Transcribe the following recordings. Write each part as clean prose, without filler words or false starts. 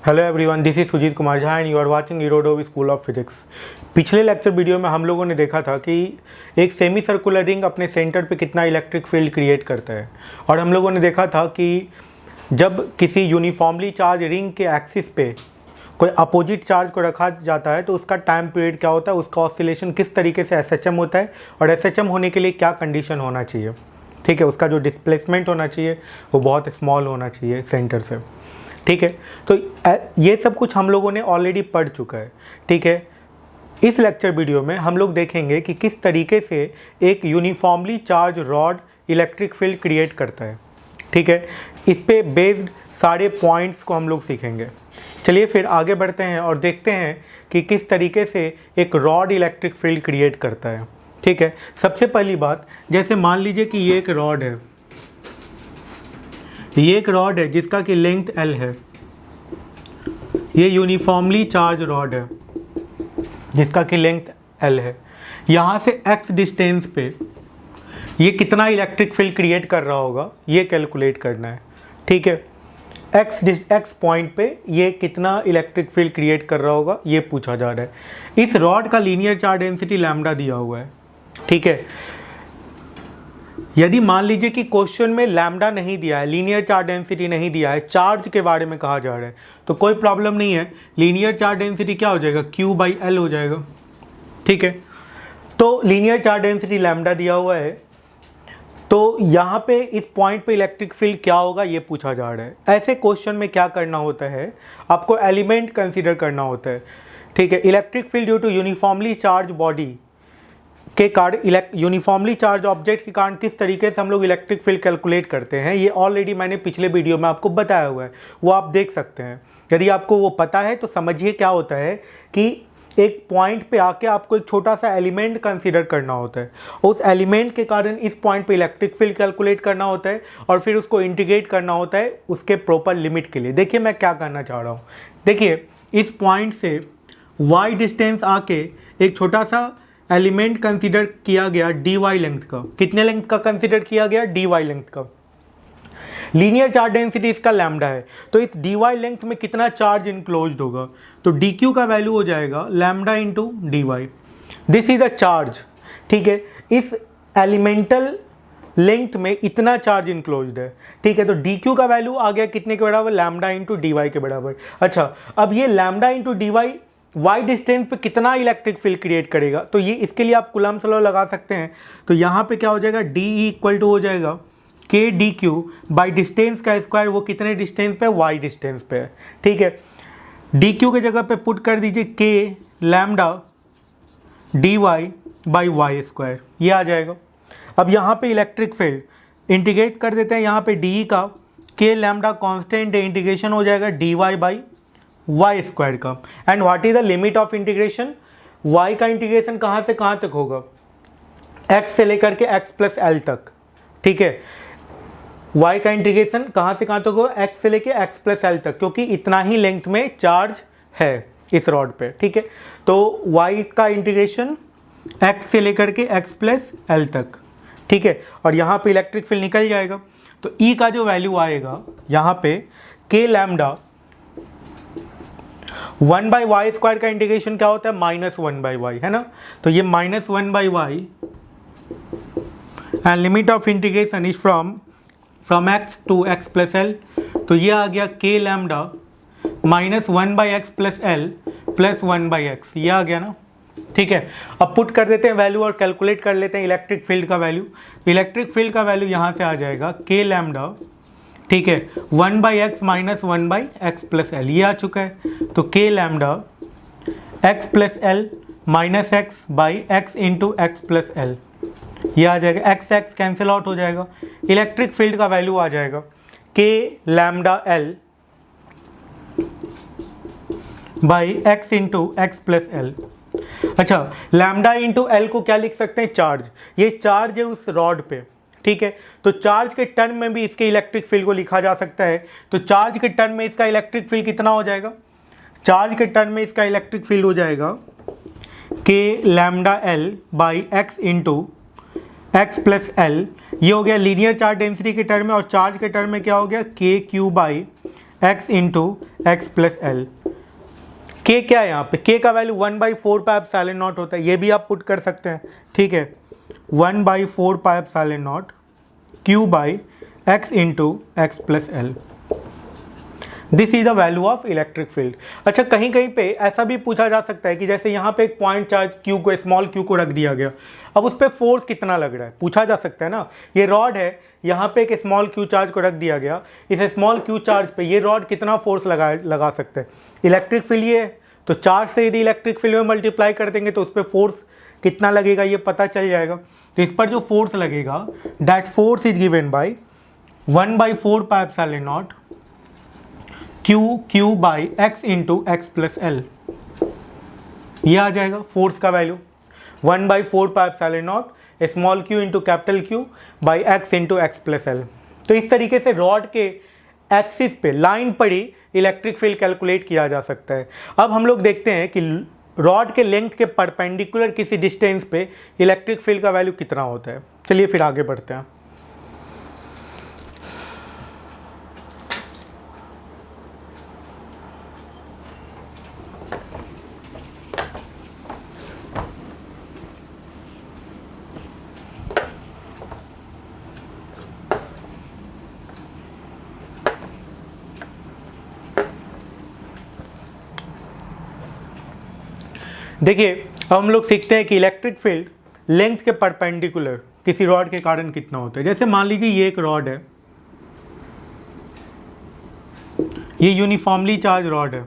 Hello everyone, this is Sujeet Kumar Jha and you are watching Irodov school of physics. पिछले lecture video में हम लोगों ने देखा था कि एक सेमी सर्कुलर रिंग अपने सेंटर पे कितना इलेक्ट्रिक फील्ड क्रिएट करता है, और हम लोगों ने देखा था कि जब किसी यूनिफॉर्मली चार्ज रिंग के एक्सिस पे कोई अपोजिट चार्ज को रखा जाता है तो उसका टाइम पीरियड क्या होता है, उसका ऑसिलेशन किस तरीके से एसएचएम होता है, और एसएचएम होने के लिए क्या कंडीशन होना चाहिए। ठीक है, उसका जो डिस्प्लेसमेंट होना चाहिए वो बहुत स्मॉल होना चाहिए सेंटर से। ठीक है, तो ये सब कुछ हम लोगों ने ऑलरेडी पढ़ चुका है। ठीक है, इस लेक्चर वीडियो में हम लोग देखेंगे कि किस तरीके से एक uniformly charge rod electric field create करता है। ठीक है, इस पे बेस्ड सारे पॉइंट्स को हम लोग सीखेंगे। चलिए फिर आगे बढ़ते हैं और देखते हैं कि किस तरीके से एक रॉड इलेक्ट्रिक फील्ड क्रिएट करता है। ठीक है, सबसे पहली बात, जैसे मान लीजिए कि ये एक रॉड है, ये एक रॉड है जिसका कि लेंथ L है। ये यूनिफॉर्मली चार्ज रॉड है जिसका कि लेंथ L है। यहाँ से x डिस्टेंस पे ये कितना इलेक्ट्रिक फील्ड क्रिएट कर रहा होगा ये कैलकुलेट करना है। ठीक है, x पॉइंट पे ये कितना इलेक्ट्रिक फील्ड क्रिएट कर रहा होगा ये पूछा जा रहा है। इस रॉड का लीनियर चार्ज डेंसिटी लैम्डा दिया हुआ है। ठीक है, यदि मान लीजिए कि क्वेश्चन में लैम्डा नहीं दिया है, लीनियर चार्ज डेंसिटी नहीं दिया है, चार्ज के बारे में कहा जा रहा है, तो कोई प्रॉब्लम नहीं है। लीनियर चार्ज डेंसिटी क्या हो जाएगा, Q/L हो जाएगा। ठीक है, तो लीनियर चार्ज डेंसिटी लैम्डा दिया हुआ है, तो यहाँ पे इस पॉइंट पे इलेक्ट्रिक फील्ड क्या होगा ये पूछा जा रहा है। ऐसे क्वेश्चन में क्या करना होता है, आपको एलिमेंट कंसिडर करना होता है। ठीक है, electric field due to uniformly charge body के कारण, यूनिफॉर्मली चार्ज ऑब्जेक्ट के कारण किस तरीके से हम लोग इलेक्ट्रिक फील्ड कैलकुलेट करते हैं, ये ऑलरेडी मैंने पिछले वीडियो में आपको बताया हुआ है, वो आप देख सकते हैं। यदि आपको वो पता है तो समझिए क्या होता है कि एक पॉइंट पे आके आपको एक छोटा सा एलिमेंट कंसीडर करना होता है, उस एलिमेंट के कारण इस पॉइंट पे इलेक्ट्रिक फील्ड कैलकुलेट करना होता है, और फिर उसको इंटीग्रेट करना होता है उसके प्रॉपर लिमिट के लिए। देखिए मैं क्या करना चाह रहा हूँ, देखिए इस पॉइंट से y डिस्टेंस आके एक छोटा सा एलिमेंट कंसीडर किया गया dy लेंथ का। कितने लेंथ का कंसीडर किया गया, dy लेंथ का। लीनियर चार्ज डेंसिटी इसका लैम्डा है, तो इस dy लेंथ में कितना चार्ज इनक्लोज्ड होगा, तो dq का वैल्यू हो जाएगा lambda into dy। This is the charge. ठीक है, इस एलिमेंटल लेंथ में इतना चार्ज इनक्लोज्ड है। ठीक है, तो dq का वैल्यू आ गया कितने के बराबर, लैम्डा इंटू dy के बराबर। अच्छा, अब ये lambda into dy y distance पे कितना इलेक्ट्रिक फील्ड क्रिएट करेगा, तो ये इसके लिए आप कूलम्ब्स लॉ लगा सकते हैं। तो यहाँ पे क्या हो जाएगा, DE इक्वल टू हो जाएगा k dq बाई डिस्टेंस का स्क्वायर, वो कितने डिस्टेंस पे, y डिस्टेंस पे है। ठीक है, dq के जगह पे पुट कर दीजिए k lambda dy by Y square, ये आ जाएगा। अब यहाँ पे इलेक्ट्रिक फील्ड इंटीग्रेट कर देते हैं, यहाँ पे DE का k लैम्डा कॉन्स्टेंट है, इंटीग्रेशन हो जाएगा dy बाई वाई स्क्वायर का। And what is the limit of integration, y का इंटीग्रेशन कहाँ से कहाँ तक होगा, x से लेकर के x प्लस एल तक। ठीक है, y का इंटीग्रेशन कहाँ से कहाँ तक होगा, x से लेकर x प्लस एल तक, क्योंकि इतना ही लेंथ में चार्ज है इस रॉड पे। ठीक है, तो y का इंटीग्रेशन x से लेकर के x प्लस एल तक। ठीक है, और यहाँ पे इलेक्ट्रिक फील्ड निकल जाएगा, तो E का जो वैल्यू आएगा यहाँ पे k लैम्डा 1/y स्क्वायर का इंटीग्रेशन क्या होता है, -1/y है ना, तो ये -1/y and limit of integration is from x to x plus L, तो ये आ गया k lambda -1/x plus L plus 1/x, ये आ गया ना। ठीक है, अब पुट कर देते हैं वैल्यू और कैलकुलेट कर लेते हैं इलेक्ट्रिक फील्ड का वैल्यू। इलेक्ट्रिक फील्ड का वैल्यू यहाँ से आ जाएगा k लैम्डा, ठीक है, 1/x minus 1/x plus L, ये आ चुका है। तो k lambda x plus L minus x by x into x plus L, ये आ जाएगा। x कैंसिल आउट हो जाएगा, इलेक्ट्रिक फील्ड का वैल्यू आ जाएगा k lambda L by x into x plus L. अच्छा, लैम्डा इंटू एल को क्या लिख सकते हैं, चार्ज। ये चार्ज है उस रॉड पे। ठीक है, तो चार्ज के टर्म में भी इसके इलेक्ट्रिक फील्ड को लिखा जा सकता है। तो चार्ज के टर्म में इसका इलेक्ट्रिक फील्ड कितना हो जाएगा, चार्ज के टर्म में इसका इलेक्ट्रिक फील्ड हो जाएगा k lambda L by x into x plus L, ये हो गया लीनियर चार्ज डेंसिटी के टर्म में, और चार्ज के टर्म में क्या हो गया, k Q by x into x plus L. के क्या है यहाँ पे, के का वैल्यू 1/4 पाई एप्सिलॉन नॉट होता है, ये भी आप पुट कर सकते हैं, ठीक है। 1/4 पाई epsilon not Q by x into x plus L, this is the value of electric field. अच्छा, कहीं कहीं पे ऐसा भी पूछा जा सकता है कि जैसे यहाँ पे एक पॉइंट चार्ज क्यू को, स्मॉल क्यू को रख दिया गया, अब उस पर फोर्स कितना लग रहा है, पूछा जा सकता है ना। ये रॉड है, यहाँ पे एक स्मॉल क्यू चार्ज को रख दिया गया, इस स्मॉल क्यू चार्ज पे ये रॉड कितना फोर्स लगा सकते हैं। इलेक्ट्रिक फील्ड ये है, तो चार्ज से यदि इलेक्ट्रिक फील्ड में मल्टीप्लाई कर देंगे तो उस पर फोर्स कितना लगेगा ये पता चल जाएगा। तो इस पर जो फोर्स लगेगा, that force is given by 1/4 pi epsilon not Q by x into x plus L, ये आ जाएगा फोर्स का value 1/4 pi epsilon not small Q into capital Q by x into x plus L. तो इस तरीके से rod के axis पे, लाइन पर ही इलेक्ट्रिक फील्ड कैलकुलेट किया जा सकता है। अब हम लोग देखते हैं कि रॉड के लेंथ के परपेंडिकुलर किसी डिस्टेंस पे इलेक्ट्रिक फील्ड का वैल्यू कितना होता है। चलिए फिर आगे बढ़ते हैं। देखिए, अब हम लोग सीखते हैं कि इलेक्ट्रिक फील्ड लेंथ के परपेंडिकुलर किसी रॉड के कारण कितना होता है। जैसे मान लीजिए ये एक रॉड है, ये यूनिफॉर्मली चार्ज रॉड है,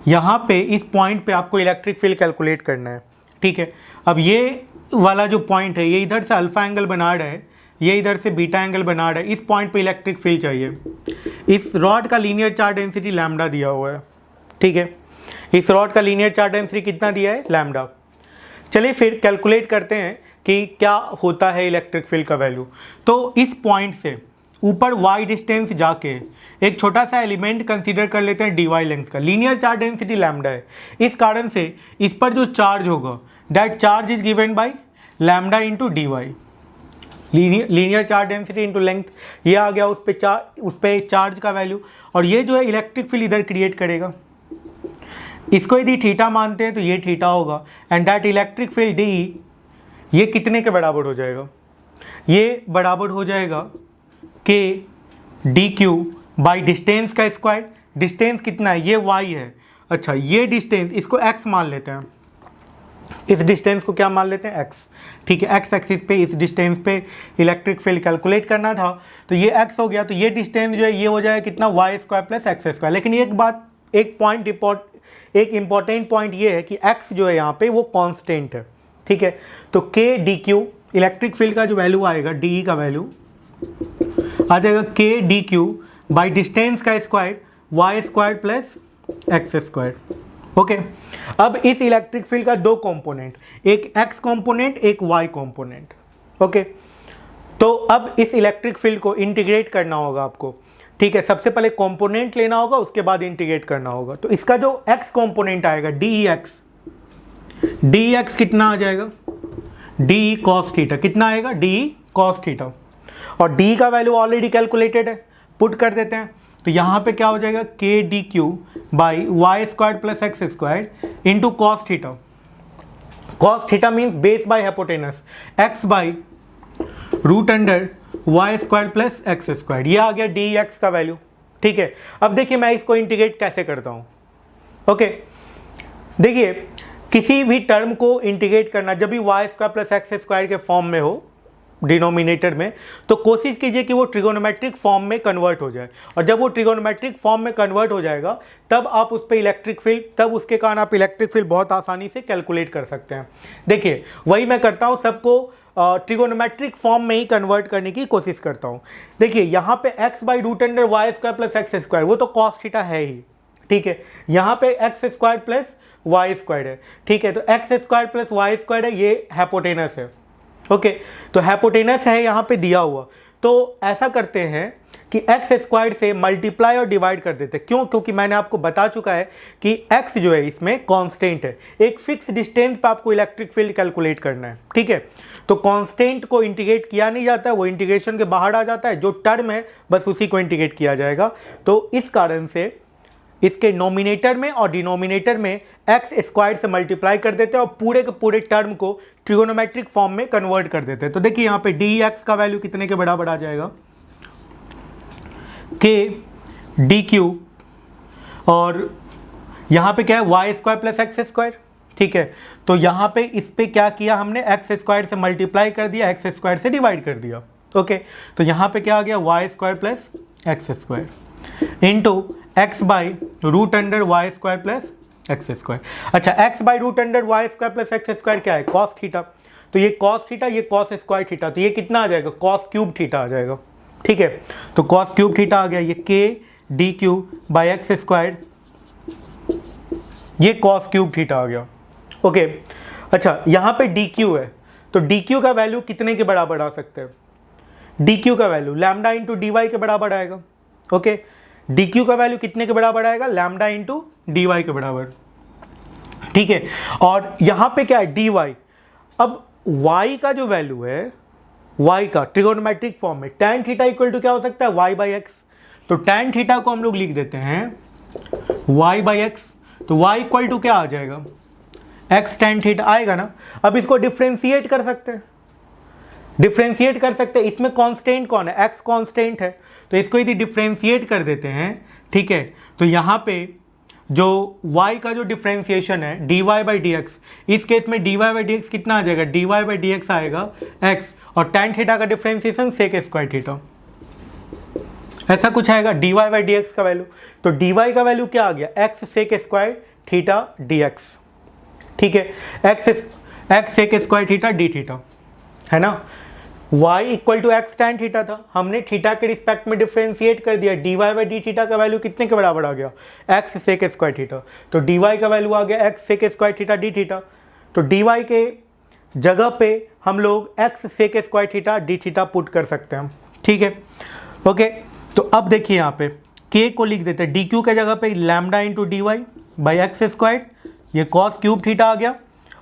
यहाँ पे इस पॉइंट पे आपको इलेक्ट्रिक फील्ड कैलकुलेट करना है, ठीक है। अब ये वाला जो पॉइंट है, ये इधर से अल्फा एंगल बना रहा है, ये इधर से बीटा एंगल बना रहा है, इस पॉइंट पे इलेक्ट्रिक फील्ड चाहिए। इस रॉड का लीनियर चार्ज डेंसिटी लैम्डा दिया हुआ है, ठीक है। इस रॉड का लीनियर चार्ज डेंसिटी कितना दिया है, लैम्डा। चलिए फिर कैलकुलेट करते हैं कि क्या होता है इलेक्ट्रिक फील्ड का वैल्यू। तो इस पॉइंट से ऊपर y डिस्टेंस जाके एक छोटा सा एलिमेंट कंसीडर कर लेते हैं dy लेंथ का, लीनियर चार्ज डेंसिटी लैम्डा है, इस कारण से इस पर जो चार्ज होगा that charge is given by lambda into D Y, linear charge density into length, ये आ गया उस पे चार्ज का वैल्यू। और ये जो है इलेक्ट्रिक फील्ड इधर क्रिएट करेगा, इसको यदि थीटा मानते हैं तो ये थीटा होगा, and that electric field D, ये कितने के बराबर हो जाएगा, ये बराबर हो जाएगा K D Q by distance का स्क्वायर। डिस्टेंस कितना है, ये y है, अच्छा ये डिस्टेंस, इसको x मान लेते हैं, इस डिस्टेंस को क्या मान लेते हैं, x, ठीक है। x एक्सिस पे इस डिस्टेंस पे इलेक्ट्रिक फील्ड कैलकुलेट करना था, तो ये x हो गया, तो ये डिस्टेंस जो है ये हो जाएगा कितना, y square plus X square. लेकिन एक बात, एक इंपॉर्टेंट पॉइंट ये है कि x जो है यहाँ पे वो कांस्टेंट है, ठीक है। तो k D Q, electric field का जो वैल्यू आएगा, डी का वैल्यू आ जाएगा k D Q by distance का square y square plus X square, okay. अब इस इलेक्ट्रिक फील्ड का दो कंपोनेंट, एक x कंपोनेंट, एक y कंपोनेंट, ओके। तो अब इस इलेक्ट्रिक फील्ड को इंटीग्रेट करना होगा आपको, ठीक है। सबसे पहले कंपोनेंट लेना होगा, उसके बाद इंटीग्रेट करना होगा। तो इसका जो x कंपोनेंट आएगा dx कितना आ जाएगा, डी कॉस थीटा, कितना आएगा, डी कॉस थीटा। और d का वैल्यू ऑलरेडी कैलकुलेटेड है, पुट कर देते हैं। तो यहाँ पे क्या हो जाएगा, K D Q by Y square plus X square into cos theta. Cos theta means base by hypotenuse, X by root under Y square plus X square, ये आ गया डी एक्स का वैल्यू, ठीक है। अब देखिए मैं इसको इंटीग्रेट कैसे करता हूँ, ओके। देखिए किसी भी टर्म को इंटीग्रेट करना, जब भी Y square plus X square के फॉर्म में हो डिनोमिनेटर में, तो कोशिश कीजिए कि वो ट्रिगोनोमेट्रिक फॉर्म में कन्वर्ट हो जाए। और जब वो ट्रिगोनोमेट्रिक फॉर्म में कन्वर्ट हो जाएगा तब आप उस पर इलेक्ट्रिक फील्ड, तब उसके कारण आप इलेक्ट्रिक फील्ड बहुत आसानी से कैलकुलेट कर सकते हैं। देखिए वही मैं करता हूँ, सबको ट्रिगोनोमेट्रिक फॉर्म में ही कन्वर्ट करने की कोशिश करता हूँ। देखिए यहाँ पे x by root under Y square plus X square, वो तो कॉस थीटा है ही, ठीक है। यहाँ पे X square plus Y square है, ठीक है। तो X square plus Y square है, ये हाइपोटेनस है, ओके। तो हाइपोटेनस है यहाँ पे दिया हुआ। तो ऐसा करते हैं कि एक्स स्क्वायर से मल्टीप्लाई और डिवाइड कर देते हैं। क्यों? क्योंकि मैंने आपको बता चुका है कि एक्स जो है इसमें कांस्टेंट है, एक फिक्स डिस्टेंस पे आपको इलेक्ट्रिक फील्ड कैलकुलेट करना है, ठीक है। तो कांस्टेंट को इंटीग्रेट किया नहीं जाता है, वो इंटीग्रेशन के बाहर आ जाता है, जो टर्म है बस उसी को इंटीग्रेट किया जाएगा। तो इस कारण से इसके नोमिनेटर में और डिनोमिनेटर में एक्स स्क्वायर से मल्टीप्लाई कर देते हैं और पूरे के पूरे टर्म को ट्रिगोनोमेट्रिक फॉर्म में कन्वर्ट कर देते हैं। तो देखिए यहाँ पे डी एक्स का वैल्यू कितने के बराबर आ जाएगा, के डी क्यू, और यहाँ पे क्या है Y square plus X square, ठीक है। तो यहाँ पे इस पे क्या किया हमने, एक्स स्क्वायर से मल्टीप्लाई कर दिया, एक्स स्क्वायर से डिवाइड कर दिया, ओके। तो यहाँ पे क्या आ गया, Y square plus X square into X by root under Y square plus X square. अच्छा, X by root under Y square plus X square क्या है, कॉस थीटा। तो ये कॉस थीटा, ये कॉस स्क्वायर थीटा, तो ये कितना आ जाएगा, कॉस क्यूब थीटा आ जाएगा, ठीक है। तो कॉस क्यूब थीटा आ गया, ये के D Q by X square, ये कॉस क्यूब थीटा आ गया, ओके। अच्छा, यहाँ पे डी क्यू है, तो डी क्यू का वैल्यू कितने के बराबर आ सकते हैं, डी क्यू का value lambda into D Y के बराबर आएगा, ओके। डी क्यू का वैल्यू कितने के बराबर आएगा, लैम्डा इंटू डी वाई के बराबर, ठीक है। और यहाँ पे क्या है, डी वाई। अब y का जो वैल्यू है, y का ट्रिगोनोमेट्रिक फॉर्म में tan थीटा इक्वल टू क्या हो सकता है, y बाई एक्स। तो tan थीटा को हम लोग लिख देते हैं y बाई एक्स, तो y इक्वल टू क्या आ जाएगा, x tan थीटा आएगा ना। अब इसको डिफ्रेंशिएट कर सकते हैं, डिफ्रेंशिएट कर सकते हैं। इसमें कांस्टेंट कौन है, x कांस्टेंट है, तो इसको यदि डिफ्रेंशिएट कर देते हैं, ठीक है, तो यहाँ पे जो y का जो डिफ्रेंशिएशन है dy बाई डी एक्स, इस केस में dy बाई डी एक्स कितना आ जाएगा, dy बाई डी एक्स आएगा x, और tan थीटा का डिफ्रेंशिएशन सेक स्क्वायर थीटा, ऐसा कुछ आएगा dy बाई डी एक्स का वैल्यू। तो dy का वैल्यू क्या आ गया, x sec square theta dx, ठीक है, x sec square theta D theta, है ना। y equal to X tan theta था, हमने थीटा के रिस्पेक्ट में डिफ्रेंशिएट कर दिया, dy बाई डी थीटा का वैल्यू कितने के बराबर आ गया, x सेक स्क्वायर थीटा। तो dy का वैल्यू आ गया x sec square theta D theta. तो dy के जगह पे हम लोग x sec square theta D theta put कर सकते हैं, ठीक है, ओके। तो अब देखिए यहाँ पे k को लिख देते हैं dq के जगह पे lambda into D Y by X square, ये कॉस क्यूब थीटा आ गया,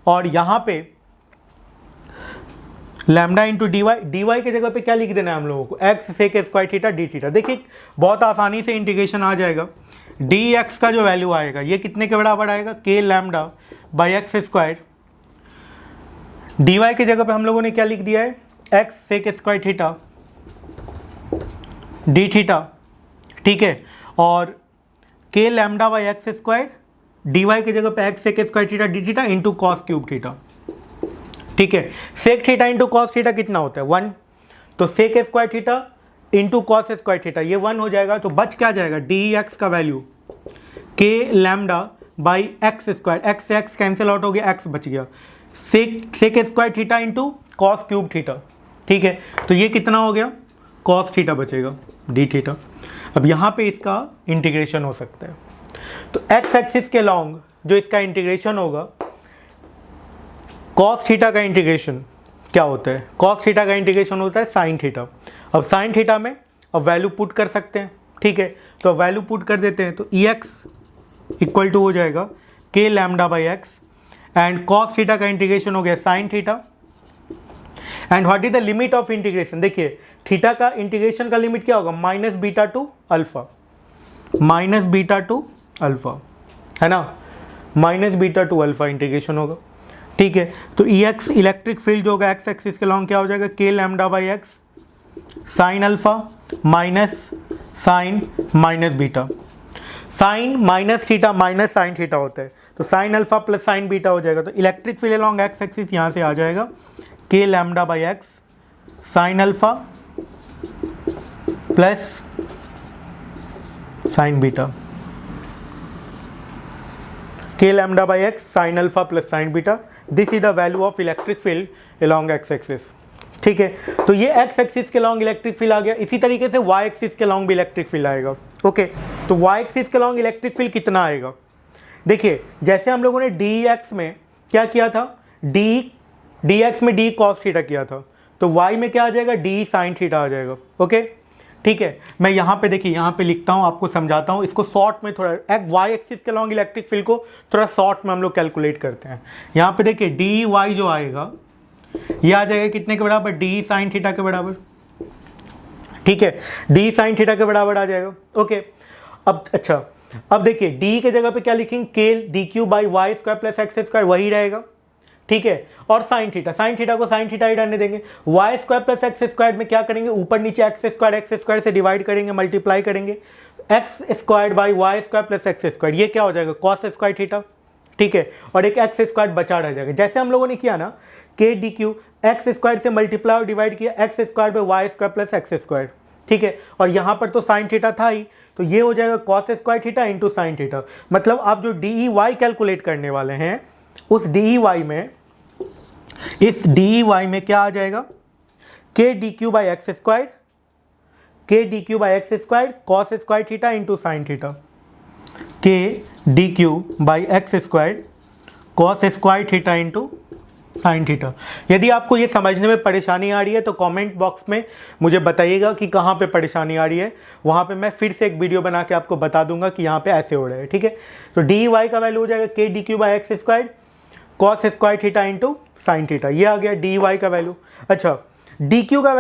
और यहाँ पे लैम्डा इंटू डी वाई के जगह पे क्या लिख देना है हम लोगों को, X sec square theta D theta. देखिए बहुत आसानी से इंटीग्रेशन आ जाएगा। डी एक्स का जो वैल्यू आएगा ये कितने के बराबर आएगा, K lambda by X square, D Y के जगह पे हम लोगों ने क्या लिख दिया है, X sec square theta D theta, ठीक है, और K lambda by X square, D Y के जगह पे X sec square theta D theta into cos cube theta, ठीक है। Sec theta into cos theta कितना होता है, 1, तो sec square theta into cos square theta ये 1 हो जाएगा। तो बच क्या जाएगा, डी एक्स का value K lambda by X square, x से एक्स कैंसिल आउट हो गया, एक्स बच गया, sec square theta into cos cube theta, ठीक है। तो ये कितना हो गया, कॉस थीटा बचेगा डी थीटा। अब यहाँ पे इसका इंटीग्रेशन हो सकता है, तो एक्स एक्सिस के लॉन्ग जो इसका इंटीग्रेशन होगा, कॉस थीटा का इंटीग्रेशन क्या होता है, कॉस थीटा का इंटीग्रेशन होता है साइन थीटा। अब साइन थीटा में अब वैल्यू पुट कर सकते हैं, ठीक है, तो वैल्यू पुट कर देते हैं, तो ई एक्स इक्वल टू हो जाएगा के lambda by x, and cos theta का इंटीग्रेशन हो गया sine theta, and what is the limit of integration. देखिए थीटा का इंटीग्रेशन का लिमिट क्या होगा, minus beta two alpha, minus beta two alpha, है ना, minus beta two alpha integration होगा, ठीक है। तो ई एक्स इलेक्ट्रिक फील्ड जो होगा एक्स एक्सिस के लॉन्ग क्या हो जाएगा, के lambda by X sine alpha minus sine minus beta, sine minus theta minus sine theta होता है, तो sine alpha plus sine beta हो जाएगा। तो electric field along x axis यहाँ से आ जाएगा के lambda by X sine alpha plus sine beta, K lambda by X sine alpha plus sine beta, this is the value of electric field along x axis, ठीक है। तो ये x axis के लॉन्ग इलेक्ट्रिक फील्ड आ गया। इसी तरीके से Y axis के लॉन्ग भी इलेक्ट्रिक फील्ड आएगा, ओके। तो वाई एक्सिस के लॉन्ग इलेक्ट्रिक फील्ड कितना आएगा, देखिए जैसे हम लोगों ने डी एक्स में क्या किया था, डी एक्स में डी कॉस थीटा किया था, तो वाई में क्या आ जाएगा, डी साइन थीटा आ जाएगा, ओके। ठीक है, मैं यहाँ पे देखिए, यहाँ पे लिखता हूँ, आपको समझाता हूँ इसको शॉर्ट में थोड़ा। वाई एक्सिस के अलॉन्ग इलेक्ट्रिक फील्ड को थोड़ा शॉर्ट में हम लोग कैलकुलेट करते हैं। यहाँ पे देखिए डी वाई जो आएगा ये आ जाएगा कितने के बराबर, डी साइन थीटा के बराबर। ठीक है, डी साइन थीटा के बराबर आ जाएगा। ओके, अब अच्छा, अब देखिए डी के जगह पे क्या लिखेंगे, K D Q by Y square plus X square, वही रहेगा। ठीक है, और साइन थीटा को साइन थीटा ही रहने देंगे। Y square plus X square में क्या करेंगे, ऊपर नीचे एक्स स्क्वायर से डिवाइड करेंगे, मल्टीप्लाई करेंगे, X square by Y square plus X square, ये क्या हो जाएगा, कॉस स्क्वायर थीटा। ठीक है, और एक एक्स स्क्वायर बचा रह जाएगा, जैसे हम लोगों ने किया ना, K D Q X square से मल्टीप्लाई और डिवाइड किया, X square by Y square plus X square. ठीक है, और यहाँ पर तो साइन थीटा था ही, तो ये हो जाएगा cos square theta into sine theta. मतलब आप जो डी ई वाई कैलकुलेट करने वाले हैं, उस डी ई वाई में, इस डी ई वाई में क्या आ जाएगा, K D Q by X square, K D Q by X square cos square theta into sine theta, K D Q by X square cos square theta into sine theta. यदि आपको ये समझने में परेशानी आ रही है तो कमेंट बॉक्स में मुझे बताइएगा कि कहाँ पे परेशानी आ रही है, वहाँ पे मैं फिर से एक वीडियो बना के आपको बता दूंगा कि यहाँ पे ऐसे हो रहा है। ठीक है, तो डी वाई का वैल्यू हो जाएगा K D Q by X square cos square theta into sine theta, ये आ गया डी वाई का वैल्यू। अच्छा, डी क्यू का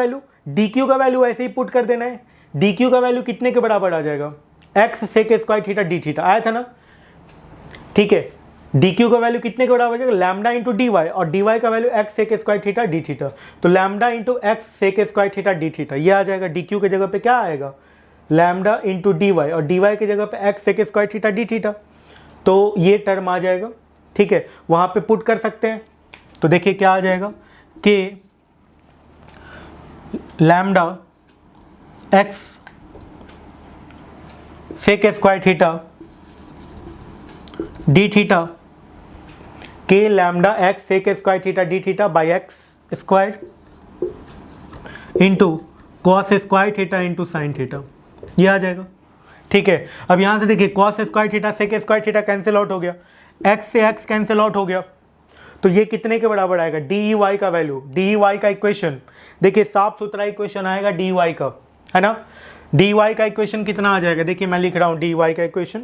वैल्यू ऐसे ही पुट कर देना है। डी क्यू का वैल्यू कितने के बराबर आ जाएगा, X sec square theta D theta आया था ना। ठीक है, डी क्यू का वैल्यू कितने के बराबर आ जाएगा, लैम्डा इंटू डी वाई, और डी वाई का value X sec square theta D theta, तो lambda into X sec square theta D theta, ये आ जाएगा। डी क्यू के जगह पे क्या आएगा, लैम्डा इंटू डी वाई, और डी वाई के जगह पे X sec square theta D theta, तो ये टर्म आ जाएगा। ठीक है, वहाँ पे पुट कर सकते हैं, तो देखिए क्या आ जाएगा, के lambda X sec square theta D theta, K lambda X sec square theta D theta by X square into cos square theta into sine theta, ये आ जाएगा। ठीक है, अब यहाँ से देखिए cos square theta sec square theta cancel out हो गया, एक्स से एक्स कैंसिल आउट हो गया, तो ये कितने के बराबर आएगा, डी ई वाई का वैल्यू, डी ई वाई का इक्वेशन देखिए साफ सुथरा इक्वेशन आएगा डी वाई का, है ना। डी वाई का इक्वेशन कितना आ जाएगा, देखिए मैं लिख रहा हूँ डी वाई का इक्वेशन,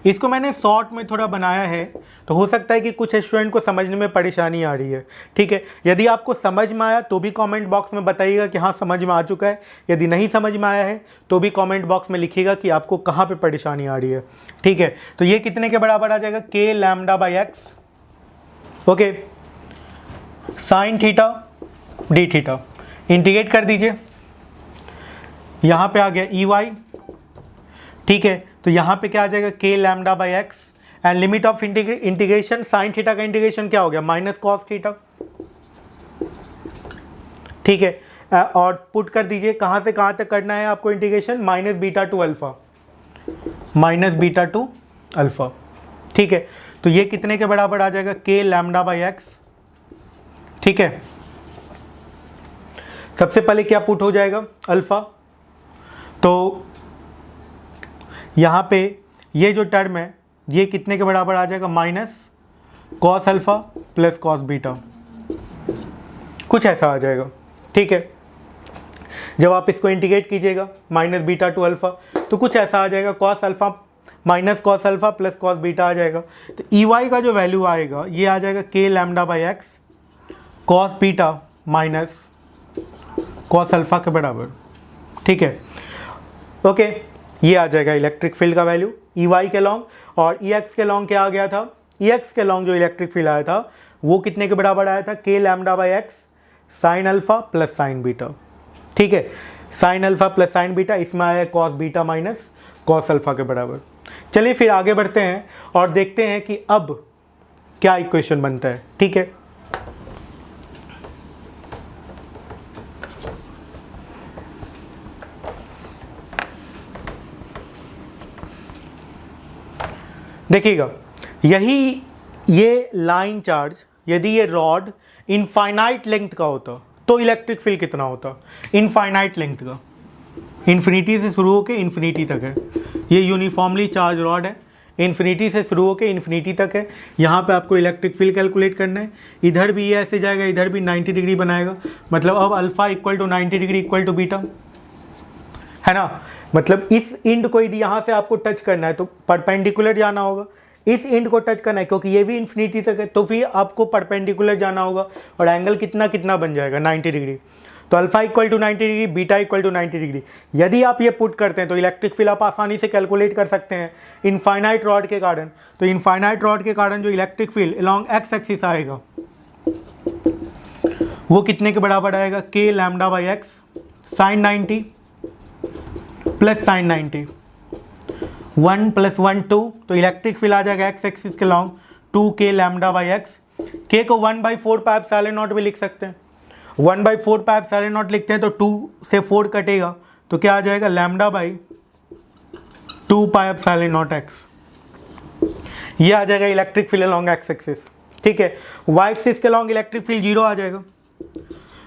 इसको मैंने शॉर्ट में थोड़ा बनाया है, तो हो सकता है कि कुछ स्टूडेंट को समझने में परेशानी आ रही है। ठीक है, यदि आपको समझ में आया तो भी कमेंट बॉक्स में बताइएगा कि हाँ समझ में आ चुका है, यदि नहीं समझ में आया है तो भी कमेंट बॉक्स में लिखिएगा कि आपको कहाँ पे परेशानी आ रही है। ठीक है, तो ये कितने के बराबर आ जाएगा, के lambda by x, okay, sine theta D theta, integrate कर दीजिए, यहाँ पे आ गया ई वाई। ठीक है, तो यहाँ पे क्या आ जाएगा, के lambda by x, and limit of integration, sine theta का इंटीग्रेशन क्या हो गया, माइनस कॉस थीटा। ठीक है, और पुट कर दीजिए, कहाँ से कहाँ तक करना है आपको integration, minus beta two alpha, minus beta two alpha. ठीक है, तो ये कितने के बराबर आ जाएगा, के लैम्डा बाई एक्स। ठीक है, सबसे पहले क्या पुट हो जाएगा, अल्फ़ा, तो यहाँ पे ये जो टर्म है ये कितने के बराबर आ जाएगा, minus cos alpha plus cos beta, कुछ ऐसा आ जाएगा। ठीक है, जब आप इसको इंटीग्रेट कीजिएगा माइनस बीटा टू अल्फ़ा, तो कुछ ऐसा आ जाएगा, cos alpha minus cos alpha plus cos beta आ जाएगा। तो ई वाई का जो वैल्यू आएगा ये आ जाएगा, के lambda by x cos beta minus cos alpha के बराबर। ठीक है, ओके, ये आ जाएगा इलेक्ट्रिक फील्ड का वैल्यू ई वाई के लॉन्ग, और ई एक्स के लॉन्ग क्या आ गया था, ई एक्स के लॉन्ग जो इलेक्ट्रिक फील्ड आया था वो कितने के बराबर आया था, के lambda by X sine alpha plus sine beta. ठीक है, sine alpha plus sine beta, इसमें आया cos beta minus cos alpha के बराबर। चलिए फिर आगे बढ़ते हैं और देखते हैं कि अब क्या इक्वेशन बनता है। ठीक है, देखिएगा, यही ये लाइन चार्ज यदि ये रॉड इनफाइनाइट लेंथ का होता तो इलेक्ट्रिक फील्ड कितना होता, इनफाइनाइट लेंथ का, इन्फिनिटी से शुरू होकर इन्फिनिटी तक है। ये यूनिफॉर्मली चार्ज रॉड है, इन्फिनिटी से शुरू होकर इन्फिनिटी तक है। यहाँ पे आपको इलेक्ट्रिक फील्ड कैलकुलेट करना है, इधर भी ये ऐसे जाएगा, इधर भी 90 डिग्री बनाएगा, मतलब अब alpha equal to 90 degree equal to beta. है ना। मतलब इस इंड को यदि यहाँ से आपको टच करना है तो परपेंडिकुलर जाना होगा, इस इंड को टच करना है क्योंकि ये भी इन्फिनिटी तक है तो फिर आपको परपेंडिकुलर जाना होगा, और एंगल कितना कितना बन जाएगा 90 डिग्री। तो alpha equal to 90 degree, beta equal to 90 degree. यदि आप ये पुट करते हैं तो इलेक्ट्रिक फील्ड आप आसानी से कैलकुलेट कर सकते हैं इनफाइनाइट रॉड के कारण। तो इनफाइनाइट रॉड के कारण जो electric field along x axis आएगा वो कितने के बराबर आएगा, K lambda by X sine 90 plus sine 90, 1 + 1 2। तो इलेक्ट्रिक फील्ड आ जाएगा एक्स एक्सिस के लॉन्ग 2 के लैम्डा बाई एक्स। के को 1/4 पाई एप्सिलॉन नॉट भी लिख सकते हैं, 1/4 पाई एप्सिलॉन नॉट लिखते हैं तो 2 से 4 कटेगा तो क्या आ जाएगा lambda by 2 pi epsilon not x. ये आ जाएगा electric field along x axis. ठीक है, वाई एक्सिस के अलॉन्ग इलेक्ट्रिक फील्ड 0 आ जाएगा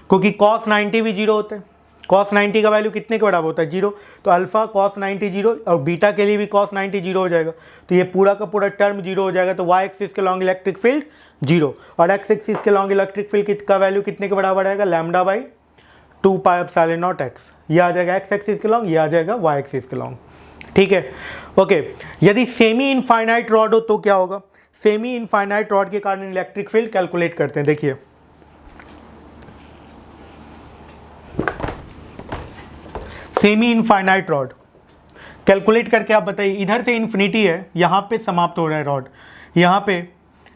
क्योंकि cos 90 भी 0 होता है। cos 90 का वैल्यू कितने के बराबर होता है 0, तो अल्फा cos 90 0 और बीटा के लिए भी cos 90 0 हो जाएगा, तो ये पूरा का पूरा टर्म 0 हो जाएगा। तो वाई एक्सिस के लॉन्ग इलेक्ट्रिक फील्ड 0 और एक्स एक्सिस के लॉन्ग इलेक्ट्रिक फील्ड का वैल्यू कितने के बराबर आएगा lambda by 2 pi epsilon not x. ये आ जाएगा एक्स एक्सिस के लॉन्ग, ये आ जाएगा वाई एक्सिस के लॉन्ग। ठीक है, ओके। यदि सेमी इनफाइनाइट रॉड हो तो क्या होगा, सेमी इनफाइनाइट रॉड के कारण इलेक्ट्रिक फील्ड कैलकुलेट करते हैं। देखिए सेमी इनफाइनाइट रॉड कैलकुलेट करके आप बताइए, इधर से इन्फिनिटी है, यहाँ पे समाप्त हो रहा है रॉड, यहाँ पे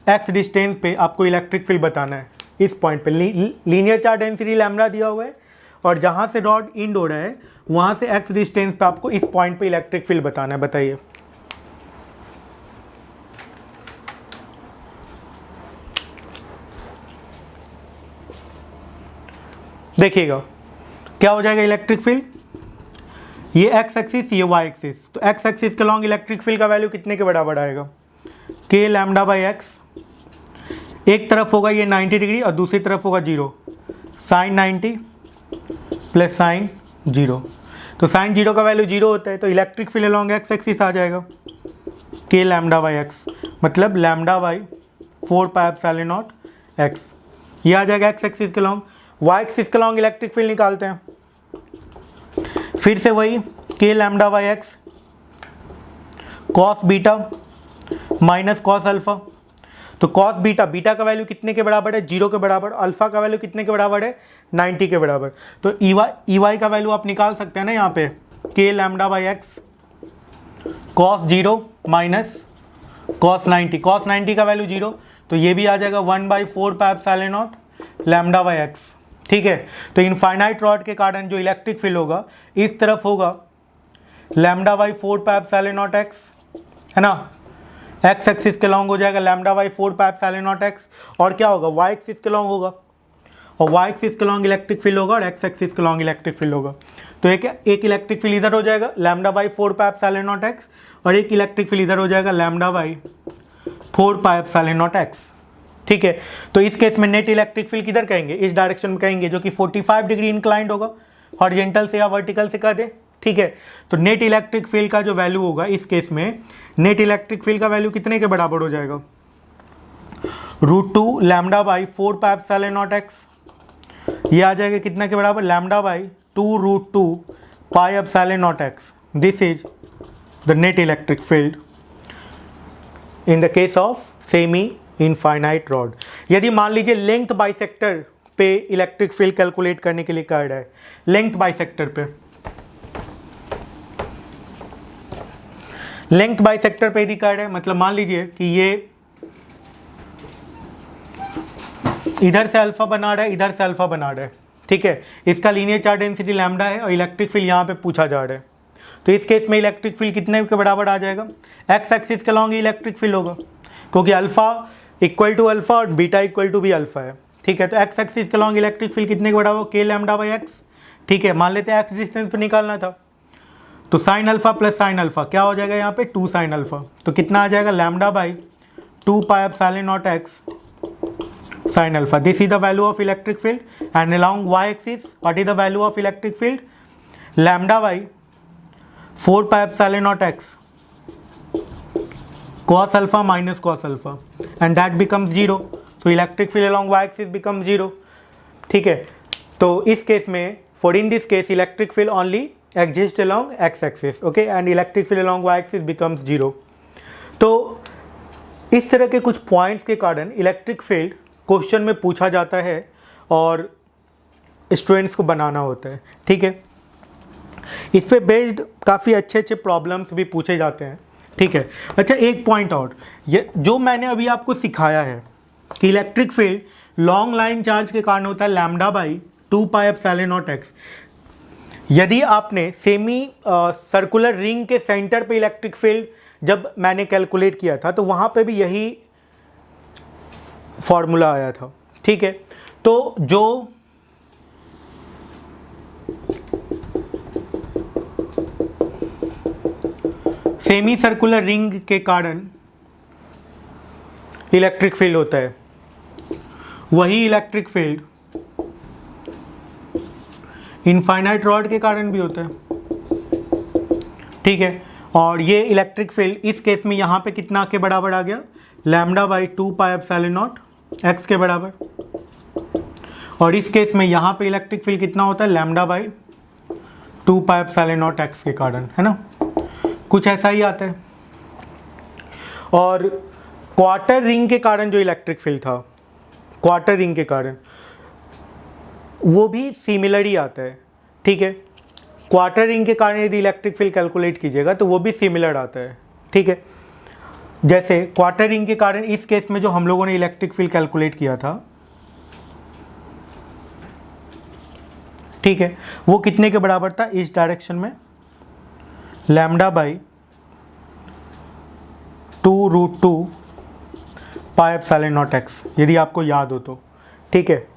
एक्स डिस्टेंस पे आपको इलेक्ट्रिक फील्ड बताना है। इस पॉइंट पे लीनियर चार्ज डेंसिटी लैम्डा दिया हुआ है और जहाँ से रॉड इंड हो रहा है वहाँ से एक्स डिस्टेंस पे आपको इस पॉइंट पे इलेक्ट्रिक फील्ड बताना है। बताइए देखिएगा क्या हो जाएगा इलेक्ट्रिक फील्ड, ये एक्स एक्सिस ये वाई एक्सिस, तो एक्स एक्सिस के लॉन्ग इलेक्ट्रिक फील्ड का वैल्यू कितने के बराबर आएगा के लैम्डा बाई एक्स। एक तरफ होगा ये 90 डिग्री और दूसरी तरफ होगा 0, साइन 90 प्लस साइन 0। तो साइन 0 का वैल्यू 0 होता है तो electric field along x axis आ जाएगा के लैम्डा बाई एक्स, मतलब lambda by 4 pi epsilon not x. ये आ जाएगा एक्स एक्सिस के लॉन्ग। वाई एक्सिस के लॉन्ग इलेक्ट्रिक फील्ड निकालते हैं, फिर से वही k lambda by x cos beta minus cos alpha. तो कॉस बीटा, बीटा का वैल्यू कितने के बराबर है 0 के बराबर, अल्फा का वैल्यू कितने के बराबर है 90 के बराबर। तो ई वाई का वैल्यू आप निकाल सकते हैं ना यहाँ पे, के lambda by x cos 0 minus cos 90, cos 90 का वैल्यू 0 तो ये भी आ जाएगा 1/4 पाई epsilon not lambda by x. ठीक है, तो इनफाइनाइट रॉड के कारण जो इलेक्ट्रिक फील्ड होगा इस तरफ होगा lambda by 4 pi epsilon not x, है ना। एक्स एक्सिस के लॉन्ग हो जाएगा lambda by 4 pi epsilon not x, और क्या होगा वाई एक्सिस के लॉन्ग होगा, और वाई एक्सिस के लॉन्ग इलेक्ट्रिक फील्ड होगा और एक्स एक्सिस के लॉन्ग इलेक्ट्रिक फील्ड होगा। तो एक इलेक्ट्रिक फील्ड इधर हो जाएगा lambda by 4 pi epsilon not x, और एक इलेक्ट्रिक फील्ड इधर हो जाएगा lambda by 4 pi epsilon not x. ठीक है, तो इस केस में नेट इलेक्ट्रिक फील्ड किधर कहेंगे, इस डायरेक्शन में कहेंगे, जो कि 45 डिग्री इंक्लाइंड होगा, हॉरिजॉन्टल से या वर्टिकल से कह दे। ठीक है, तो नेट इलेक्ट्रिक फील्ड का जो वैल्यू होगा इस केस में, नेट इलेक्ट्रिक फील्ड का वैल्यू कितने के बराबर हो जाएगा √2 lambda by 4 pi epsilon not x. ये आ जाएगा कितना के बराबर lambda by 2√2 pi epsilon not x. This is the net electric field in the case of semi infinite rod. यदि मान लीजिए लेंथ बाइसेक्टर पे इलेक्ट्रिक फील्ड कैलकुलेट करने के लिए कह रहा है, लेंथ बाइसेक्टर पे, लेंथ बाइसेक्टर पे यदि कह रहा है, मतलब मान लीजिए कि ये इधर से अल्फा बना रहा है, इधर से अल्फा बना रहा है। ठीक है, इसका लीनियर चार्ज डेंसिटी लैम्डा है और इलेक्ट्रिक फील्ड यहाँ पे पूछा जा रहा है, तो इस केस में इलेक्ट्रिक फील्ड कितने के बराबर आ जाएगा, एक्स एक्सिस के लॉन्ग इलेक्ट्रिक फील्ड होगा क्योंकि अल्फा इक्वल टू अल्फा और बीटा इक्वल टू भी अल्फा है। ठीक है, तो एक्स एक्सिस के लॉन्ग इलेक्ट्रिक फील्ड कितने के बराबर के लैम्डा बाई एक्स। ठीक है, मान लेते हैं एक्स डिस्टेंस पे निकालना था, तो sine alpha plus sine alpha क्या हो जाएगा यहाँ पे 2 साइन अल्फा, तो कितना आ जाएगा lambda by 2 pi epsilon not X sine alpha. This is the value of electric field and along Y axis what is the value of electric field lambda by 4 pi epsilon not X cos alpha minus cos alpha and that becomes 0, तो electric field along y axis becomes 0। ठीक है, तो इस case में for in this case electric field only exist along X axis, okay, and electric field along Y axis becomes 0। तो इस तरह के कुछ पॉइंट्स के कारण इलेक्ट्रिक फील्ड क्वेश्चन में पूछा जाता है और स्टूडेंट्स को बनाना होता है, ठीक है। इस पे बेस्ड काफ़ी अच्छे अच्छे प्रॉब्लम्स भी पूछे जाते हैं, ठीक है। अच्छा, एक पॉइंट और, ये जो मैंने अभी आपको सिखाया है कि electric field long line charge के कारण होता है lambda by 2 pi epsilon not x. यदि आपने सेमी सर्कुलर रिंग के सेंटर पे इलेक्ट्रिक फील्ड जब मैंने कैलकुलेट किया था तो वहाँ पे भी यही फॉर्मूला आया था, ठीक है। तो जो सेमी सर्कुलर रिंग के कारण इलेक्ट्रिक फील्ड होता है, वही इलेक्ट्रिक फील्ड इनफाइनाइट रॉड के कारण भी होता है, ठीक है। और ये इलेक्ट्रिक फील्ड इस केस में यहाँ पे कितना के बराबर आ गया, lambda by 2 pi epsilon not x के बराबर। और इस केस में यहाँ पे इलेक्ट्रिक फील्ड कितना होता है, lambda by 2 pi epsilon not x के कारण, है ना, कुछ ऐसा ही आता है। और क्वार्टर रिंग के कारण जो इलेक्ट्रिक फील्ड था, क्वार्टर रिंग के कारण, वो भी सिमिलर ही आता है, ठीक है। क्वार्टर रिंग के कारण यदि इलेक्ट्रिक फील्ड कैलकुलेट कीजिएगा तो वो भी सिमिलर आता है, ठीक है। जैसे क्वार्टर रिंग के कारण इस केस में जो हम लोगों ने इलेक्ट्रिक फील्ड कैलकुलेट किया था, ठीक है, वो कितने के बराबर था, इस डायरेक्शन में lambda by 2√2 pi epsilon not x, यदि आपको याद हो तो, ठीक है।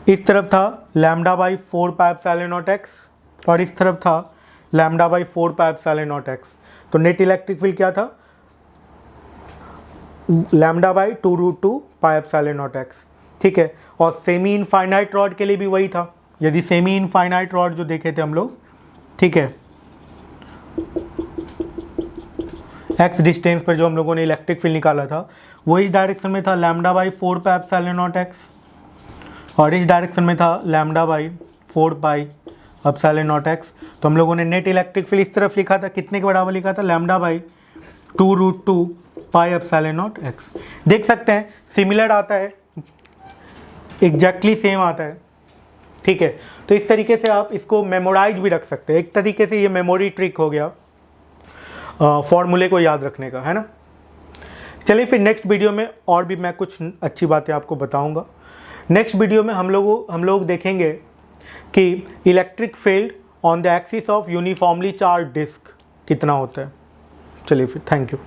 इस तरफ था lambda by 4 pi epsilon not x और इस तरफ था lambda by 4 pi epsilon not x. तो नेट इलेक्ट्रिक फील्ड क्या था, lambda by 2√2 pi epsilon not x, ठीक है। और सेमी इनफाइनाइट रॉड के लिए भी वही था, यदि सेमी इनफाइनाइट रॉड जो देखे थे हम लोग, ठीक है, एक्स डिस्टेंस पर जो हम लोगों ने इलेक्ट्रिक फील्ड निकाला था वो इस डायरेक्शन में था lambda by 4 pi epsilon not x और इस डायरेक्शन में था lambda by 4 pi epsilon not x. तो हम लोगों ने नेट इलेक्ट्रिक फील्ड इस तरफ लिखा था, कितने के बराबर लिखा था, lambda by 2√2 pi epsilon not x. देख सकते हैं सिमिलर आता है, एग्जैक्टली सेम आता है, ठीक है। तो इस तरीके से आप इसको मेमोराइज भी रख सकते हैं, एक तरीके से ये मेमोरी ट्रिक हो गया फॉर्मूले को याद रखने का, है ना। चलिए फिर नेक्स्ट वीडियो में और भी मैं कुछ अच्छी बातें आपको बताऊंगा। नेक्स्ट वीडियो में हम लोग देखेंगे कि electric field on the axis of uniformly charge disc कितना होता है। चलिए फिर, थैंक यू।